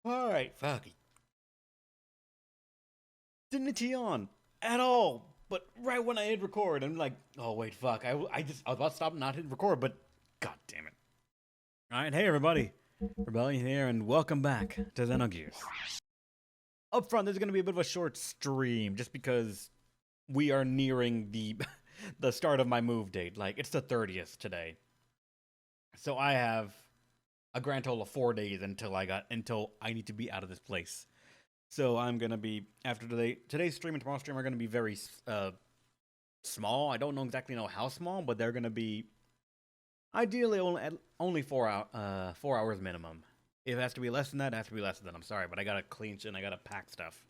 Alright, fuck it. Didn't tee on at all. But right when I hit record, I'm like, oh wait, fuck. I was about to stop and not hit record, but god damn it. Alright, hey everybody. Rebellion here, and welcome back to Xenogears. Up front, there's gonna be a bit of a short stream, just because we are nearing the the start of my move date. Like, it's the 30th today. So I have a grand total of 4 days until I need to be out of this place. So I'm gonna be after today's stream and tomorrow's stream are gonna be very small. I don't exactly know how small, but they're gonna be ideally only 4 hours minimum. If it has to be less than that, it has to be less than that. I'm sorry, but I gotta clean shit and I gotta pack stuff.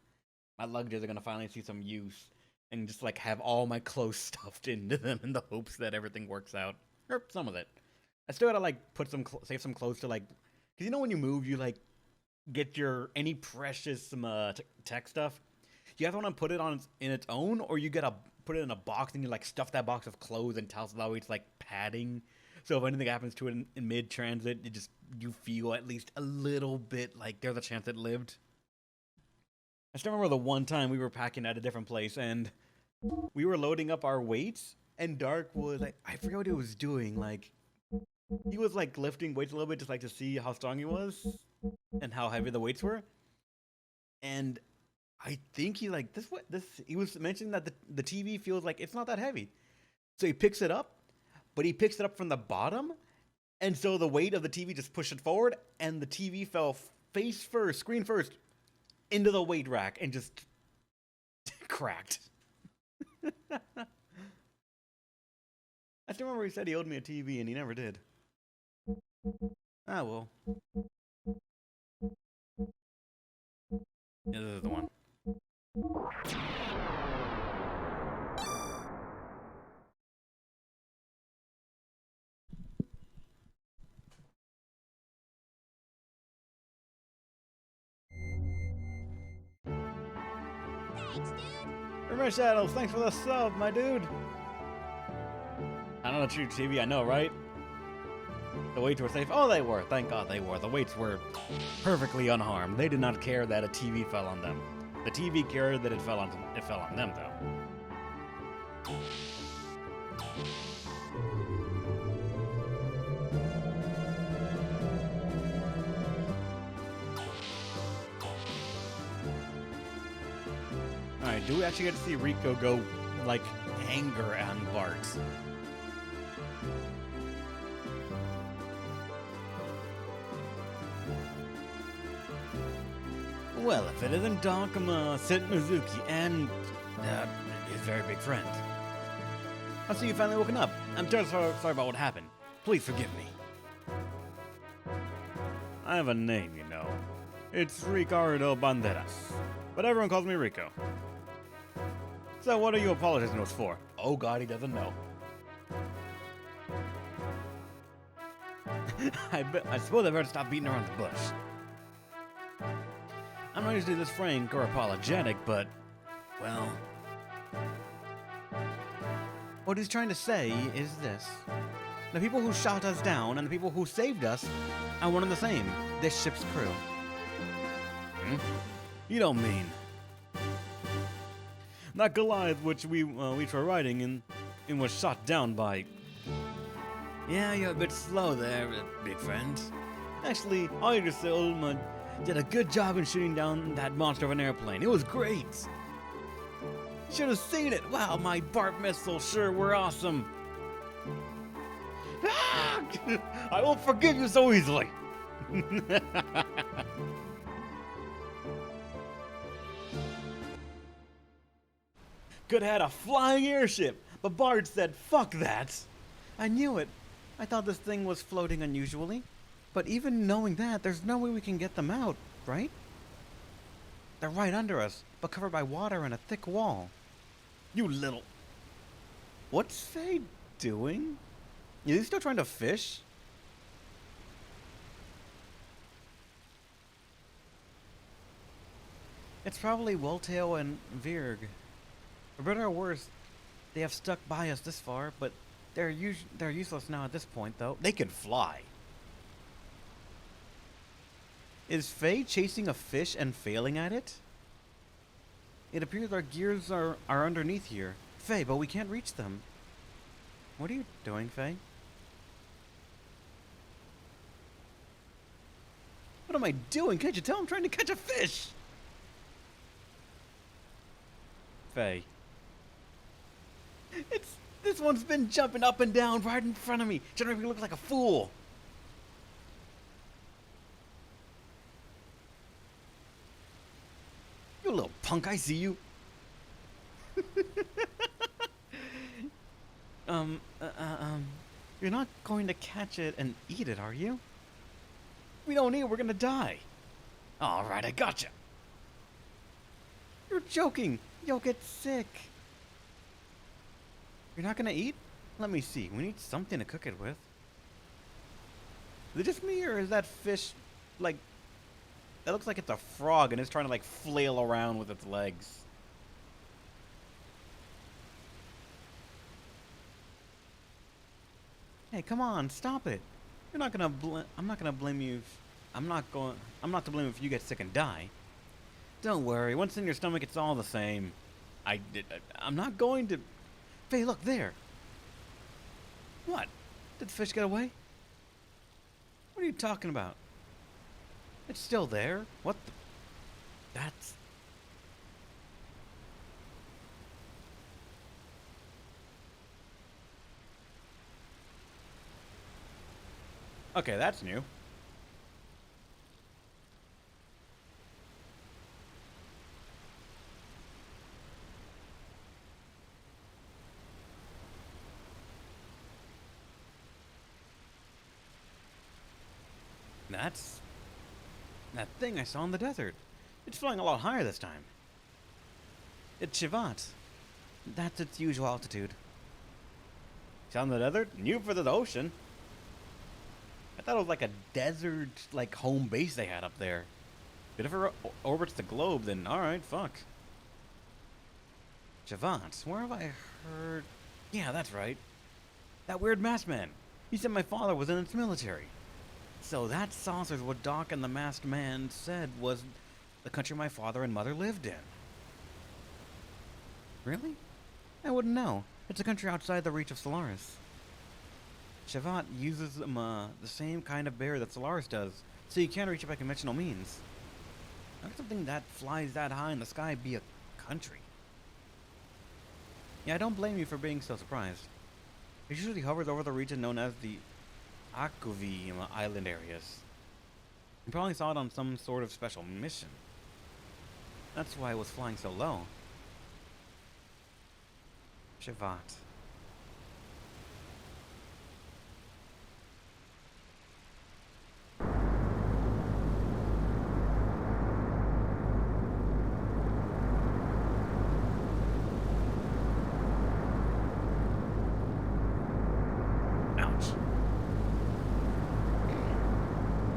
My luggages are gonna finally see some use and just like have all my clothes stuffed into them in the hopes that everything works out, or some of it. I still gotta like save some clothes to like, cause you know when you move, you like get your any precious tech stuff. You have to want to put it on in its own, or you gotta put it in a box and you like stuff that box with clothes and towels. That way it's like padding. So if anything happens to it in mid transit, you feel at least a little bit like there's a chance it lived. I still remember the one time we were packing at a different place and we were loading up our weights, and Dark was like, I forget what he was doing. Like he was like lifting weights a little bit just like to see how strong he was and how heavy the weights were. And I think he like this he was mentioning that the TV feels like it's not that heavy. So he picks it up, but he picks it up from the bottom, and so the weight of the TV just pushed it forward, and the TV fell face first, screen first, into the weight rack and just cracked. I still remember he said he owed me a TV and he never did. Ah well. Yeah, this is the one. Thanks, dude. Remember Shadows, thanks for the sub, my dude. I know that's your TV, I know, right? The weights were safe. Oh, they were. Thank God they were. The weights were perfectly unharmed. They did not care that a TV fell on them. The TV cared that it fell on them, though. Alright, do we actually get to see Rico go, like, anger on Barts? Well, if it isn't Donkama, Sit Mizuki, and his very big friend. I see you finally woken up. I'm just sorry about what happened. Please forgive me. I have a name, you know. It's Ricardo Banderas. But everyone calls me Rico. So what are you apologizing to us for? Oh god, he doesn't know. I suppose I better stop beating around the bush. I'm not usually this frank or apologetic, but, well... What he's trying to say is this. The people who shot us down and the people who saved us are one and the same. This ship's crew. Hmm? You don't mean... That Goliath which we were riding in was shot down by... Yeah, you're a bit slow there, big friend. Actually, Adrift did a good job in shooting down that monster of an airplane. It was great. You should have seen it. Wow, my Bart missiles sure were awesome. Ah! I won't forgive you so easily. Could have had a flying airship, but Bart said, fuck that. I knew it. I thought this thing was floating unusually. But even knowing that, there's no way we can get them out, right? They're right under us, but covered by water and a thick wall. You little... What's Fei doing? Is he still trying to fish? It's probably Welltail and Virg. For better or worse, they have stuck by us this far, but they're useless now at this point, though. They can fly. Is Fei chasing a fish and failing at it? It appears our gears are underneath here. Fei, but we can't reach them. What are you doing, Fei? What am I doing? Can't you tell I'm trying to catch a fish? Fei. This one's been jumping up and down right in front of me, trying to make me look like a fool. You little punk, I see you. You're not going to catch it and eat it, are you? We don't eat it, we're gonna die. Alright, I gotcha. You're joking. You'll get sick. You're not gonna eat? Let me see. We need something to cook it with. Is it just me, or is that fish, like... That looks like it's a frog and it's trying to, like, flail around with its legs. Hey, come on, stop it. You're not gonna I'm not gonna blame you if... I'm not to blame if you get sick and die. Don't worry, once in your stomach, it's all the same. I'm not going to... Fei, look, there. What? Did the fish get away? What are you talking about? It's still there. What the... That's... Okay, that's new. That's that thing I saw in the desert. It's flying a lot higher this time. It's Shivat. That's its usual altitude. It's on the desert? New for the ocean. I thought it was like a desert, like, home base they had up there. But if it orbits the globe, then alright, fuck. Shivat. Where have I heard... Yeah, that's right. That weird masked man. He said my father was in its military. So that saucer's what Doc and the masked man said was the country my father and mother lived in. Really? I wouldn't know. It's a country outside the reach of Solaris. Shivat uses the same kind of bear that Solaris does, so you can't reach it by conventional means. How could something that flies that high in the sky be a country? Yeah, I don't blame you for being so surprised. It usually hovers over the region known as the Akuvi island areas. You probably saw it on some sort of special mission. That's why it was flying so low. Shivat.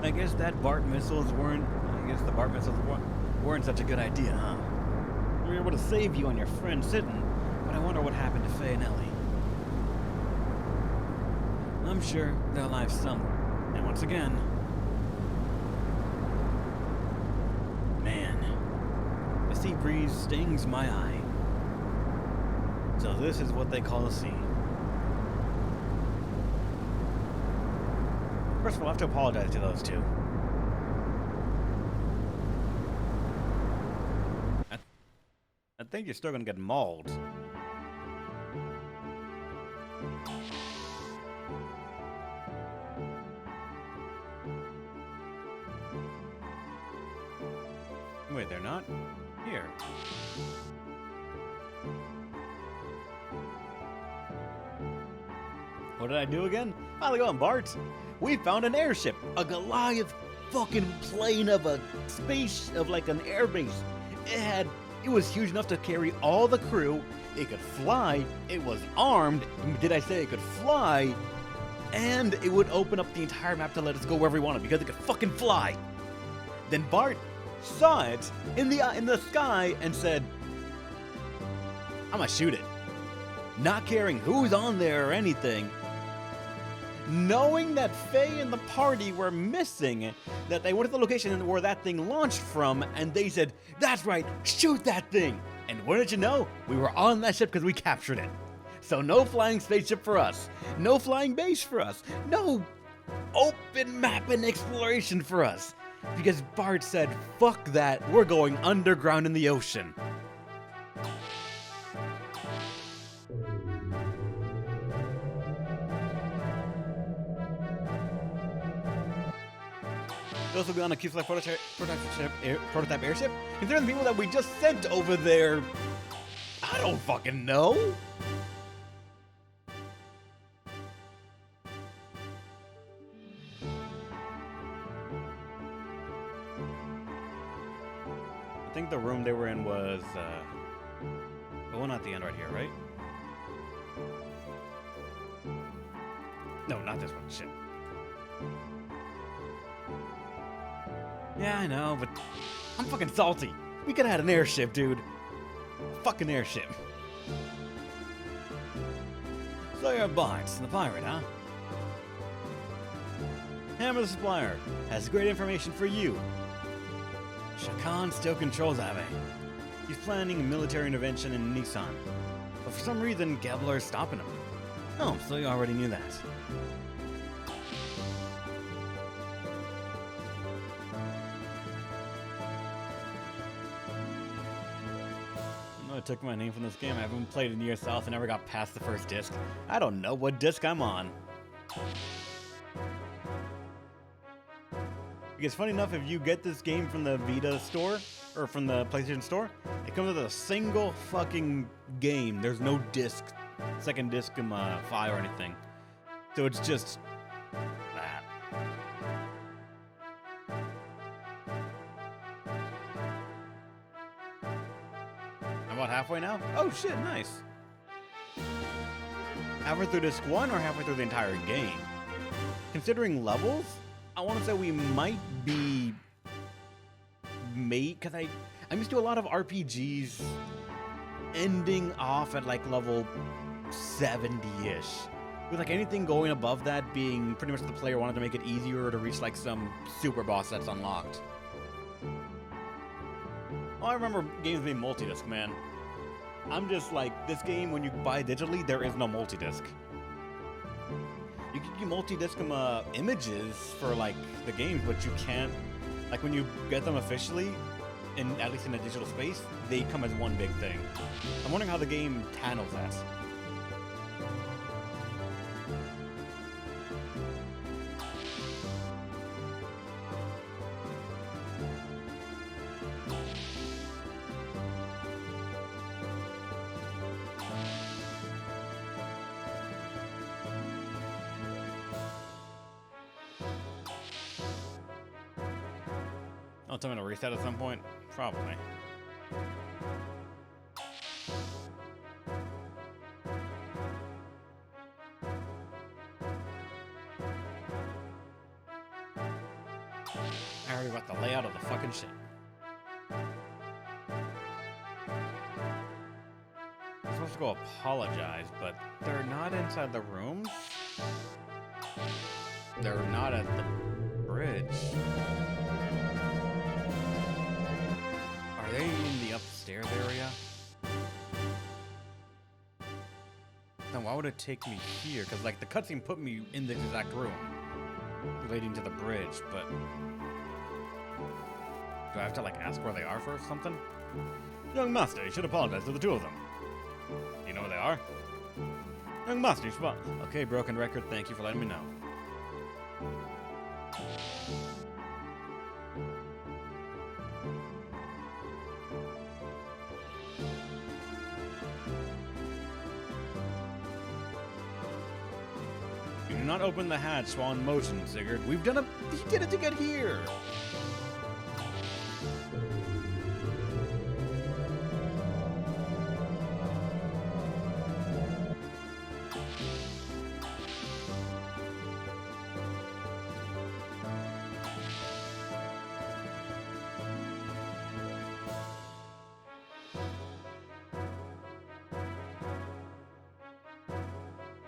I guess the Bart missiles weren't such a good idea, huh? We were able to save you and your friend Sitten, but I wonder what happened to Fei and Elly. I'm sure they're alive somewhere. And once again... Man, the sea breeze stings my eye. So this is what they call a sea. First of all, I have to apologize to those two. I think you're still gonna get mauled. Wait, they're not? Here. What did I do again? How's it going, Barts? We found an airship, a Goliath fucking plane of a space, of like an airbase. It was huge enough to carry all the crew. It could fly. It was armed. Did I say it could fly? And it would open up the entire map to let us go wherever we wanted because it could fucking fly. Then Bart saw it in the sky and said, "I'm gonna shoot it," not caring who's on there or anything. knowing that Fei and the party were missing, that they went to the location where that thing launched from, and they said, "That's right, shoot that thing!" And what did you know? We were on that ship because we captured it. So no flying spaceship for us, no flying base for us, no open map and exploration for us. Because Bart said, "Fuck that, we're going underground in the ocean." Those will be on a Q-Flight prototype airship? Considering the people that we just sent over there, I don't fucking know. I think the room they were in was, the one at the end right here, right? No, not this one, shit. Yeah, I know, but I'm fucking salty. We could have had an airship, dude. Fucking airship. So you're Barts, the pirate, huh? Hammer the supplier has great information for you. Shakan still controls Ave. He's planning a military intervention in Nissan. But for some reason, Gabler is stopping him. Oh, so you already knew that. I took my name from this game. I haven't played in years south and never got past the first disc. I don't know what disc I'm on. Because funny enough, if you get this game from the Vita store, or from the PlayStation store, it comes with a single fucking game. There's no disc, second disc file or anything. So it's just that. I'm about halfway now? Oh shit, nice. Halfway through disc 1 or halfway through the entire game? Considering levels, I want to say we might be because I'm used to a lot of RPGs ending off at like level 70-ish. With like anything going above that being pretty much the player wanted to make it easier to reach like some super boss that's unlocked. Oh, I remember games being multi-disc, man. I'm just like, this game, when you buy digitally, there is no multi-disc. You can get multi-disc images for like the games, but you can't, like when you get them officially, at least in a digital space, they come as one big thing. I'm wondering how the game handles that. Oh, tell me to reset at some point? Probably. I already got the layout of the fucking ship. I'm supposed to go apologize, but they're not inside the rooms. They're not at the bridge. Are they in the upstairs area? Then why would it take me here? Because like the cutscene put me in the exact room relating to the bridge, but do I have to like ask where they are for something? Young master, you should apologize to the two of them. Do you know where they are? Young master, you should. Okay, broken record. Thank you for letting me know. Do not open the hatch while in motion, Sigurd. We did it to get here.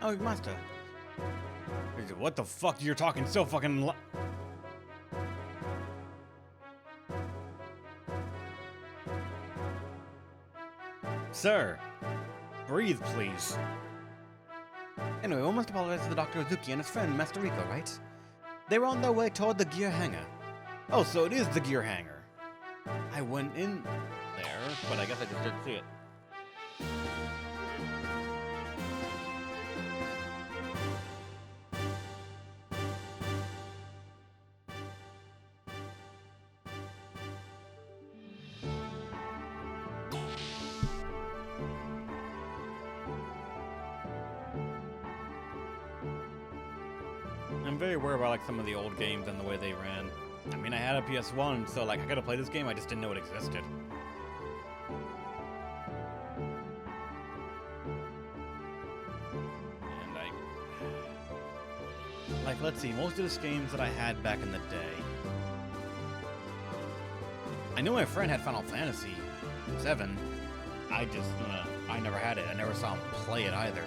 Oh, master. What the fuck? You're talking so fucking Sir, breathe, please. Anyway, we must apologize to the Dr. Azuki and his friend, Master Rico, right? They were on their way toward the gear hangar. Oh, so it is the gear hangar. I went in there, but I guess I just didn't see it. I'm very aware about like some of the old games and the way they ran. I mean, I had a PS1, so like I gotta play this game. I just didn't know it existed. And like, let's see. Most of the games that I had back in the day, I knew my friend had Final Fantasy VII. I never had it. I never saw him play it either.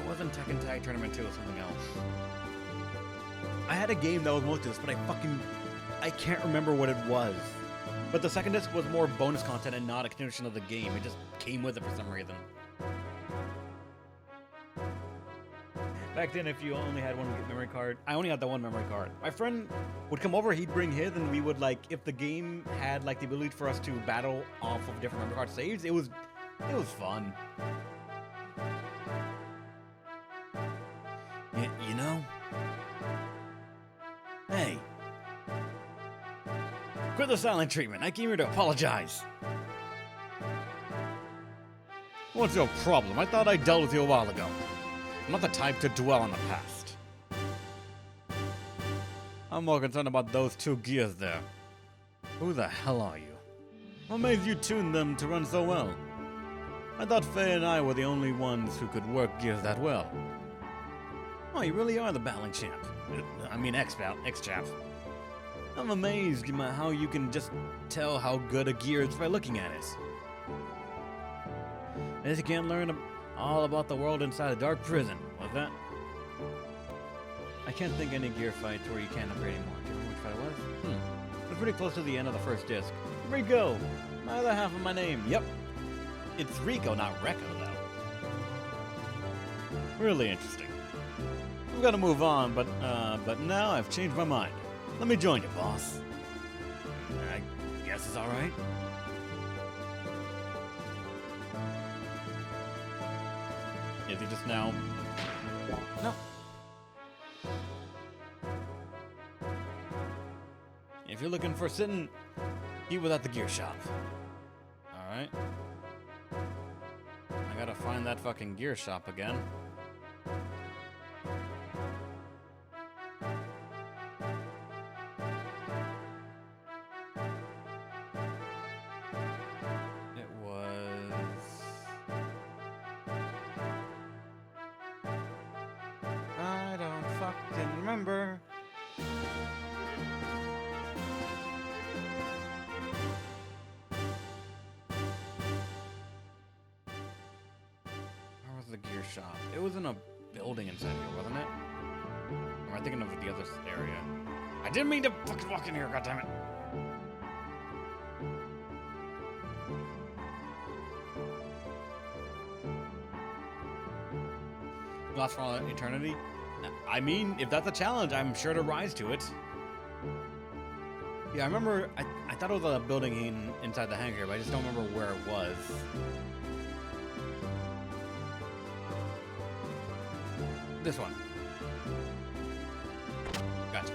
Wasn't Tekken Tag Tournament 2 or something else. I had a game that was most of this, but I can't remember what it was. But the second disc was more bonus content and not a continuation of the game. It just came with it for some reason. Back then, if you only had one memory card, I only had the one memory card. My friend would come over, he'd bring his, and we would like, if the game had like the ability for us to battle off of different memory card saves, it was fun. You know? Hey. Quit the silent treatment. I came here to apologize. What's your problem? I thought I dealt with you a while ago. I'm not the type to dwell on the past. I'm more concerned about those two gears there. Who the hell are you? What made you tune them to run so well? I thought Fei and I were the only ones who could work gears that well. Oh, you really are the battling champ. I mean, ex-champ. I'm amazed at how you can just tell how good a gear is by looking at it. I guess you can't learn all about the world inside a dark prison, was that? I can't think of any gear fights where you can't upgrade anymore. Do you remember which fight it was? It was pretty close to the end of the first disc. Rico! My other half of my name. Yep. It's Rico, not Rekko, though. Really interesting. We've got to move on, but now I've changed my mind. Let me join you, boss. I guess it's all right. Is he just now? No. If you're looking for sitting, he was at the gear shop. All right. I gotta find that fucking gear shop again. Remember. Where was the gear shop? It was in a building inside here, wasn't it? Or am I thinking of the other area? I didn't mean to fucking walk in here, goddammit. Lost for all eternity? I mean, if that's a challenge, I'm sure to rise to it. Yeah, I remember, I thought it was a building inside the hangar, but I just don't remember where it was. This one. Gotcha.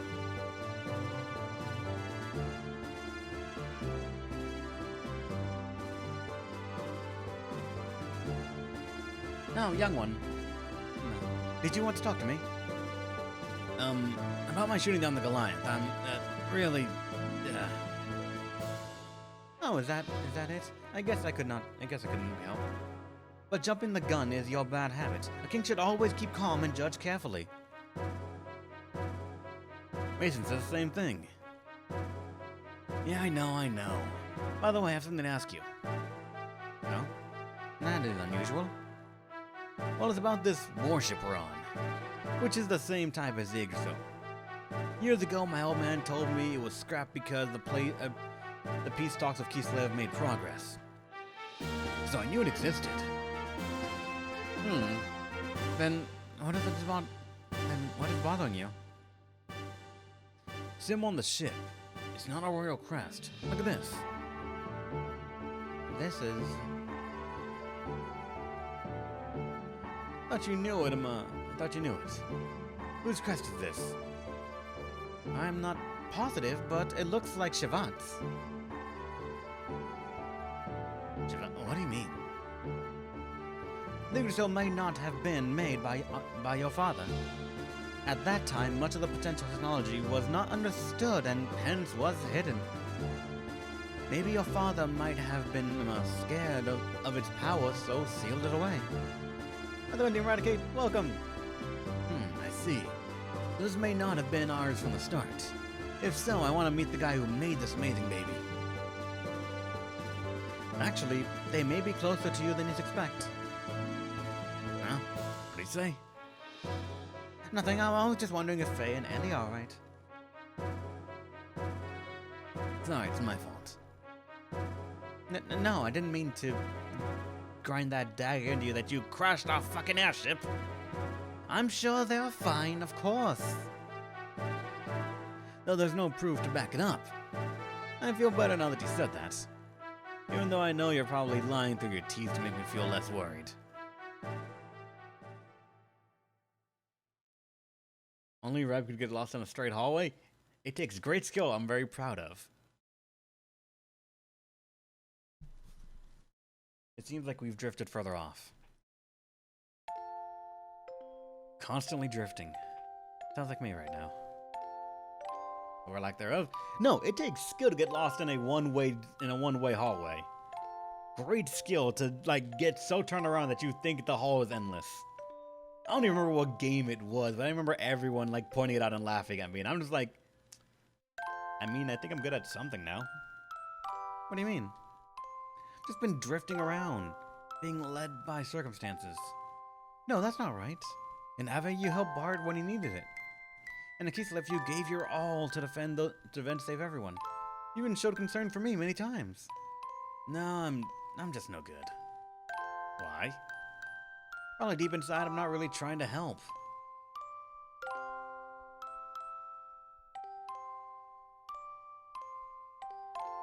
No, young one. Did you want to talk to me? About my shooting down the Goliath. Really, Oh, is that it? I guess I couldn't help. But jumping the gun is your bad habit. A king should always keep calm and judge carefully. Mason says the same thing. Yeah, I know. By the way, I have something to ask you. No? That is unusual. Well, it's about this warship we're on, which is the same type as the Yggdrasil. Years ago, my old man told me it was scrapped because the peace talks of Kislev made progress. So I knew it existed. Then what is bothering you? Symbol on the ship. It's not a royal crest. Look at this. This is... Thought you knew it, I thought you knew it. Whose crest is this? I'm not positive, but it looks like Shivat's. What do you mean? The Yggdrasil may not have been made by your father. At that time, much of the potential technology was not understood and hence was hidden. Maybe your father might have been scared of its power, so sealed it away. Other to Eradicate, welcome! I see. This may not have been ours from the start. If so, I want to meet the guy who made this amazing baby. Actually, they may be closer to you than you'd expect. Huh? What do you say? Nothing, I was just wondering if Fei and Elly are alright. Sorry, it's my fault. No, I didn't mean to grind that dagger into you that you crashed our fucking airship. I'm sure they're fine, of course. Though there's no proof to back it up. I feel better now that you said that. Even though I know you're probably lying through your teeth to make me feel less worried. Only Reb could get lost in a straight hallway? It takes great skill I'm very proud of. It seems like we've drifted further off. Constantly drifting. Sounds like me right now. Or lack thereof. No, it takes skill to get lost in a one-way hallway. Great skill to get so turned around that you think the hall is endless. I don't even remember what game it was, but I remember everyone pointing it out and laughing at me, and I'm just like, I think I'm good at something now. What do you mean? Just been drifting around, being led by circumstances. No, that's not right. In Ave, you helped Bart when he needed it. And in Kislev, you gave your all to defend save everyone. You even showed concern for me many times. No, I'm just no good. Why? Probably deep inside, I'm not really trying to help.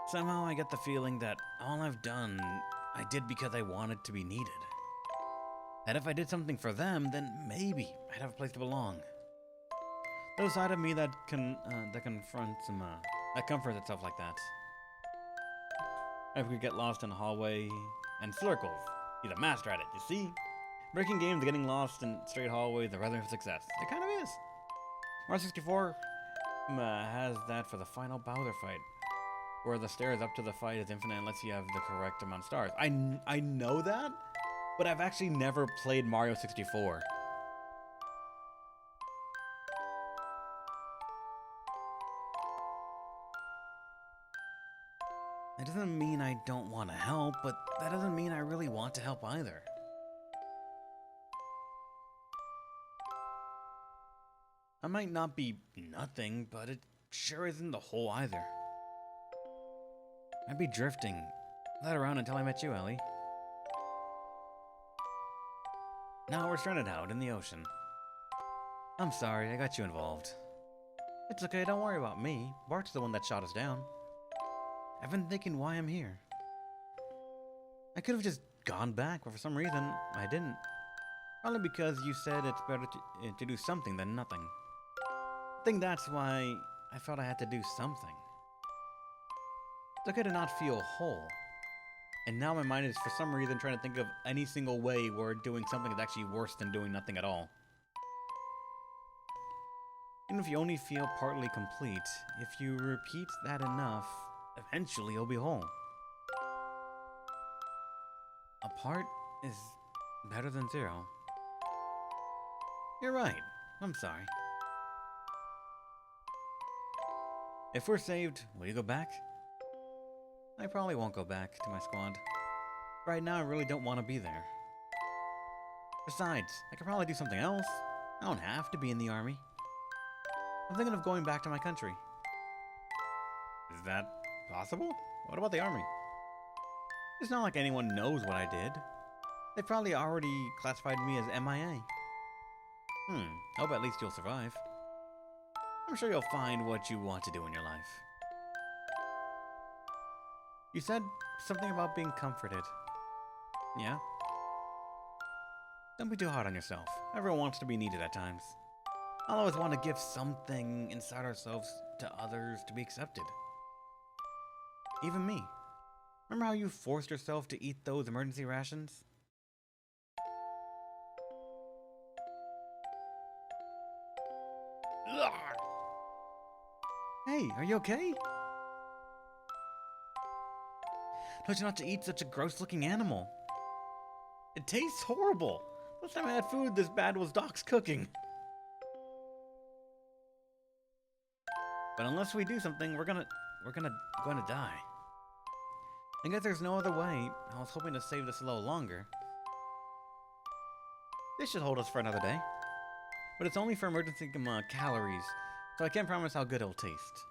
Somehow I get the feeling that all I've done, I did because I wanted to be needed. That if I did something for them, then maybe I'd have a place to belong. There's a side of me that comforts itself like that. If we get lost in a hallway and circles, he's a master at it, you see? Breaking games, getting lost in straight hallways, the recipe of success. It kind of is. Mario 64 has that for the final Bowser fight, where the stairs up to the fight is infinite unless you have the correct amount of stars. I know that, but I've actually never played Mario 64. That doesn't mean I don't want to help, but that doesn't mean I really want to help either. I might not be nothing, but it sure isn't the whole either. I'd be drifting, led around until I met you, Elly. Now we're stranded out in the ocean. I'm sorry, I got you involved. It's okay, don't worry about me. Bart's the one that shot us down. I've been thinking why I'm here. I could have just gone back, but for some reason, I didn't. Probably because you said it's better to do something than nothing. I think that's why I felt I had to do something. It's okay to not feel whole. And now my mind is for some reason trying to think of any single way where doing something is actually worse than doing nothing at all. Even if you only feel partly complete, if you repeat that enough, eventually you'll be whole. A part is better than zero. You're right. I'm sorry. If we're saved, will you go back? I probably won't go back to my squad. Right now, I really don't want to be there. Besides, I could probably do something else. I don't have to be in the army. I'm thinking of going back to my country. Is that possible? What about the army? It's not like anyone knows what I did. They probably already classified me as MIA. Hope at least you'll survive. I'm sure you'll find what you want to do in your life. You said something about being comforted. Yeah? Don't be too hard on yourself. Everyone wants to be needed at times. I'll always want to give something inside ourselves to others to be accepted. Even me. Remember how you forced yourself to eat those emergency rations? Ugh. Hey, are you okay? Told you not to eat such a gross-looking animal. It tastes horrible. Last time I had food this bad was Doc's cooking. But unless we do something, we're gonna die. I guess there's no other way. I was hoping to save this a little longer. This should hold us for another day. But it's only for emergency calories, so I can't promise how good it'll taste.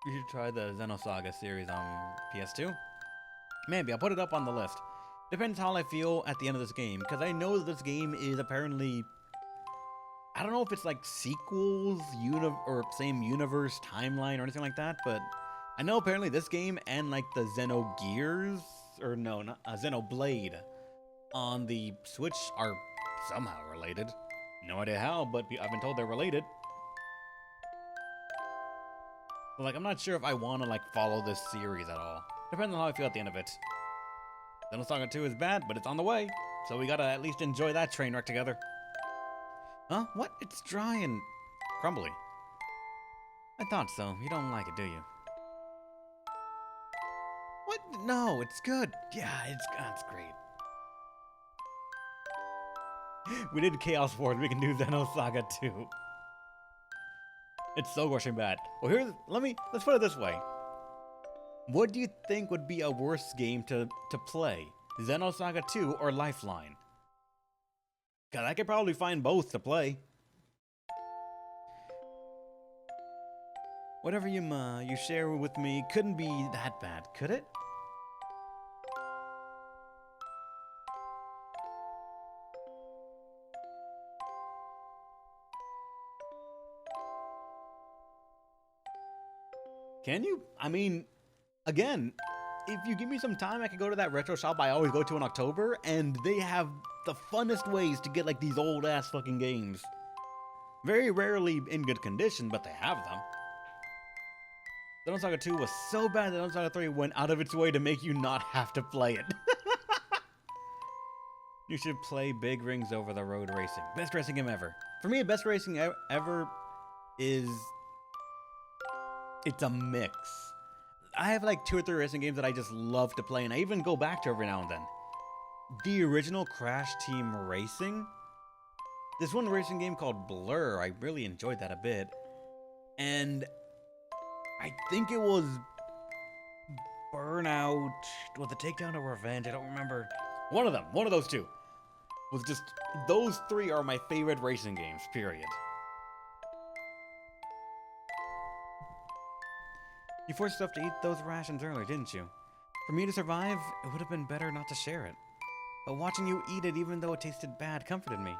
You should try the Xenosaga series on PS2. Maybe, I'll put it up on the list. Depends how I feel at the end of this game, because I know that this game is apparently... I don't know if it's like sequels, or same universe, timeline, or anything like that, but I know apparently this game and like the Xenogears, or no, not Xenoblade on the Switch are somehow related. No idea how, but I've been told they're related. But like, I'm not sure if I want to like follow this series at all. Depends on how I feel at the end of it. Xenosaga 2 is bad, but it's on the way, so we gotta at least enjoy that train wreck together. Huh? What? It's dry and crumbly. I thought so. You don't like it, do you? What? No, it's good. Yeah, it's great. We did Chaos Wars. We can do Xenosaga 2. It's so rushing bad. Well, let's put it this way. What do you think would be a worse game to play? Xenosaga 2 or Lifeline? Because I could probably find both to play. Whatever you share with me couldn't be that bad, could it? Can you? I mean, again, if you give me some time, I could go to that retro shop I always go to in October, and they have the funnest ways to get like these old ass fucking games. Very rarely in good condition, but they have them. Xenosaga 2 was so bad that Xenosaga 3 went out of its way to make you not have to play it. You should play Big Rings Over the Road Racing. Best racing game ever. For me, best racing ever is... It's a mix. I have like 2 or 3 racing games that I just love to play, and I even go back to every now and then. The original Crash Team Racing. This one racing game called Blur, I really enjoyed that a bit. And I think it was Burnout, was it Takedown or Revenge? I don't remember. One of them, one of those two. Was just, those 3 are my favorite racing games, period. You forced yourself to eat those rations earlier, didn't you? For me to survive, it would have been better not to share it. But watching you eat it even though it tasted bad comforted me.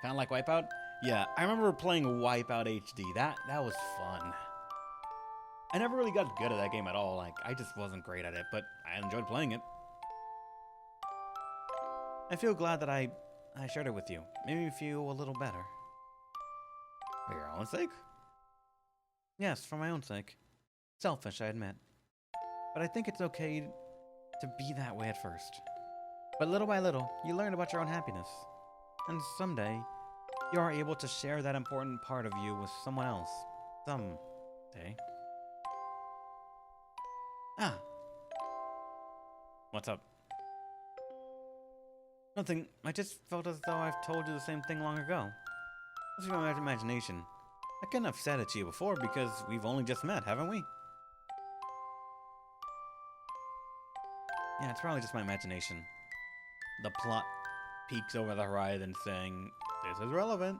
Kinda like Wipeout? Yeah, I remember playing Wipeout HD. That was fun. I never really got good at that game at all. Like, I just wasn't great at it, but I enjoyed playing it. I feel glad that I shared it with you. Made me feel a little better. For your own sake? Yes, for my own sake. Selfish, I admit. But I think it's okay to be that way at first. But little by little, you learn about your own happiness. And someday, you are able to share that important part of you with someone else. Someday. Ah. What's up? Nothing. I just felt as though I've told you the same thing long ago. This is my imagination. I couldn't have said it to you before because we've only just met, haven't we? Yeah, it's probably just my imagination. The plot peeks over the horizon saying, this is relevant.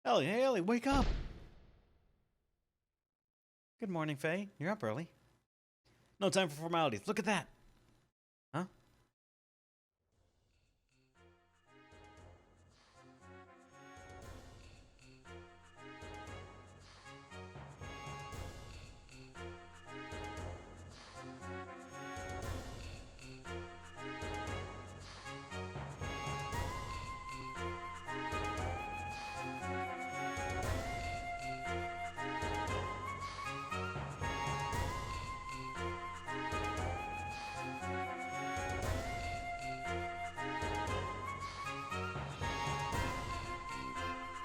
Elly, hey Elly, wake up! Good morning, Fei. You're up early. No time for formalities. Look at that! Huh?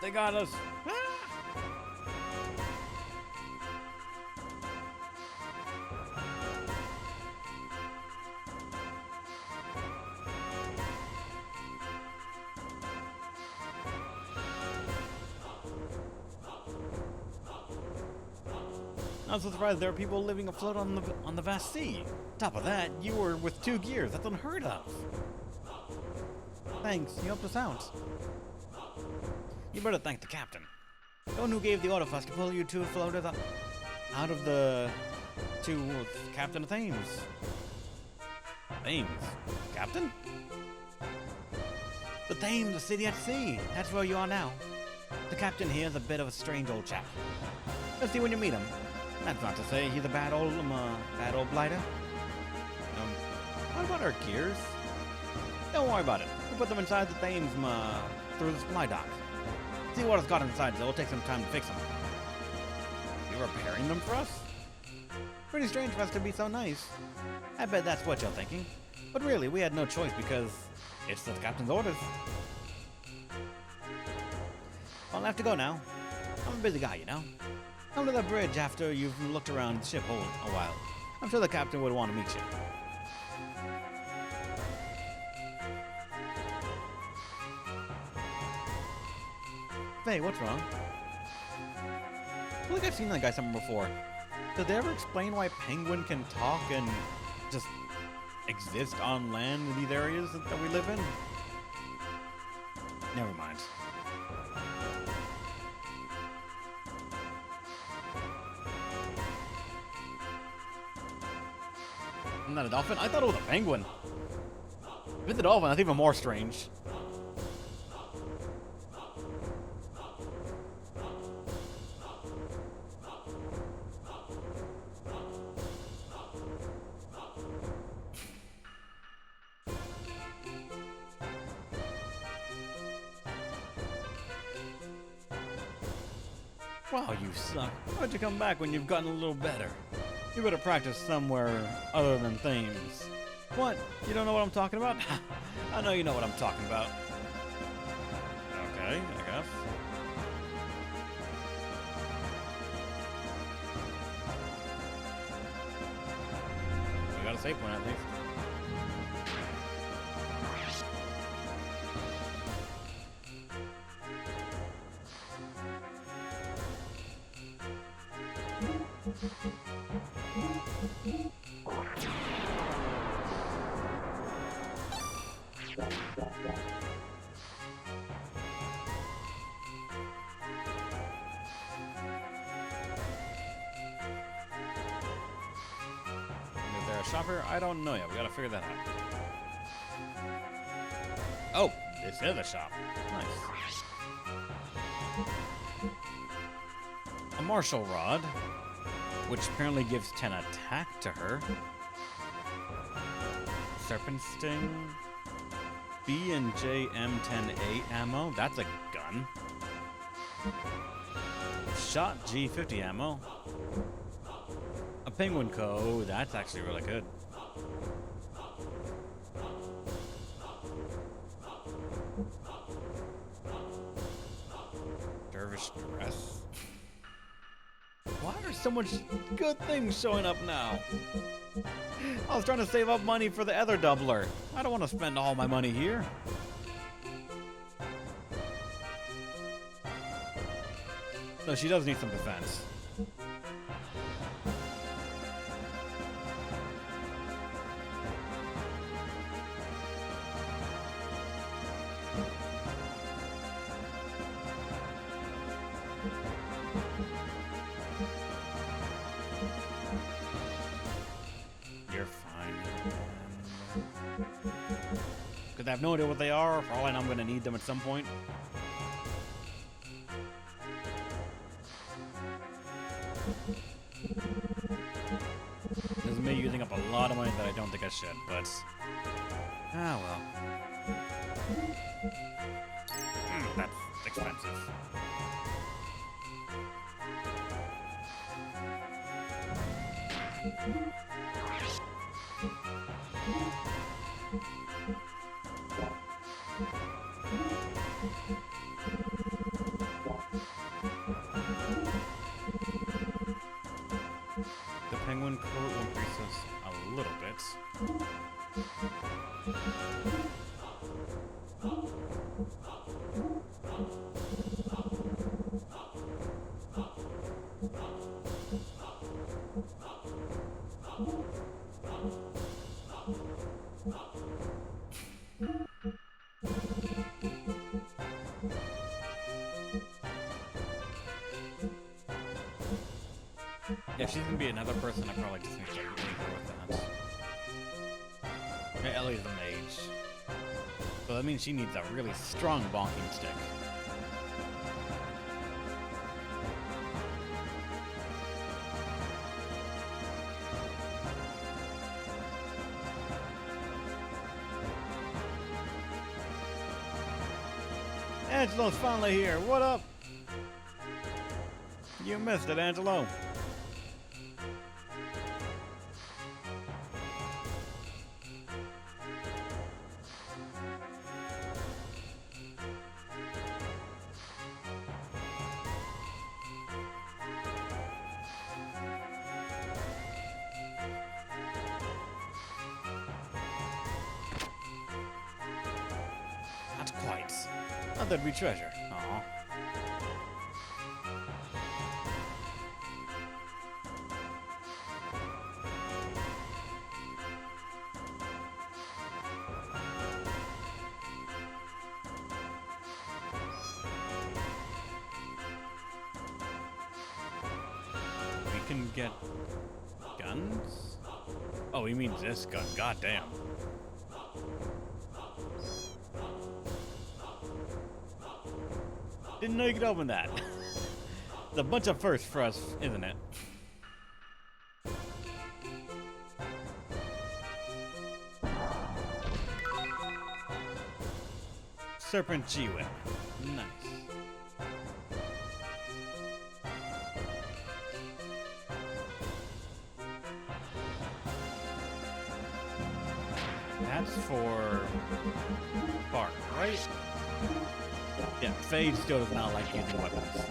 They got us! Ah! I'm so surprised there are people living afloat on the vast sea. Top of that, you were with 2 gears. That's unheard of. Thanks, you helped us out. You better thank the captain. The one who gave the order for us to pull you 2 floaters out of the Captain of Thames. Thames? Captain? The Thames, the city at sea. That's where you are now. The captain here is a bit of a strange old chap. You'll see when you meet him. That's not to say he's a bad old blighter. What about our gears? Don't worry about it. We'll put them inside the Thames through the supply dock. See what it's got inside, so it'll take some time to fix them. You're repairing them for us? Pretty strange for us to be so nice. I bet that's what you're thinking. But really, we had no choice because it's the captain's orders. Well, I have to go now. I'm a busy guy, you know. Come to the bridge after you've looked around the ship hold a while. I'm sure the captain would want to meet you. Hey, what's wrong? I feel like I've seen that guy somewhere before. Did they ever explain why Penguin can talk and just exist on land in these areas that we live in? Never mind. Isn't that a dolphin? I thought it was a penguin. If it's a dolphin, that's even more strange. Wow, you suck. Why'd you come back when you've gotten a little better? You better practice somewhere other than Thames. What? You don't know what I'm talking about? I know you know what I'm talking about. Okay, I guess. We got a safe one, at least. Is there a shopper? I don't know yet. We gotta figure that out. Oh, this is a shop. Nice. A martial rod, which apparently gives 10 attack to her. Serpent Sting. B and J M10A ammo. That's a gun. Shot G50 ammo. A penguin co. That's actually really good. Dervish dress. Why are so much good things showing up now? I was trying to save up money for the other doubler. I don't want to spend all my money here. So she does need some defense. You're fine. Because I have no idea what they are. For all I know, I'm going to need them at some point. This is me using up a lot of money that I don't think I should, but... ah, well. That's expensive. The penguin coat will increase us a little bit. Yeah, if she's gonna be another person, I probably just need to leave her with that. Yeah, Ellie's the mage. So that means she needs a really strong bonking stick. Angelo's finally here. What up? You missed it, Angelo. Not quite. Thought there'd be treasure. Aw. We can get guns? Oh, he means this gun. Goddamn. Didn't know you could open that. It's a bunch of firsts for us, isn't it? Serpent G-Whip. Nice. That's for Bart, right? Yeah, Fei still does not like using weapons.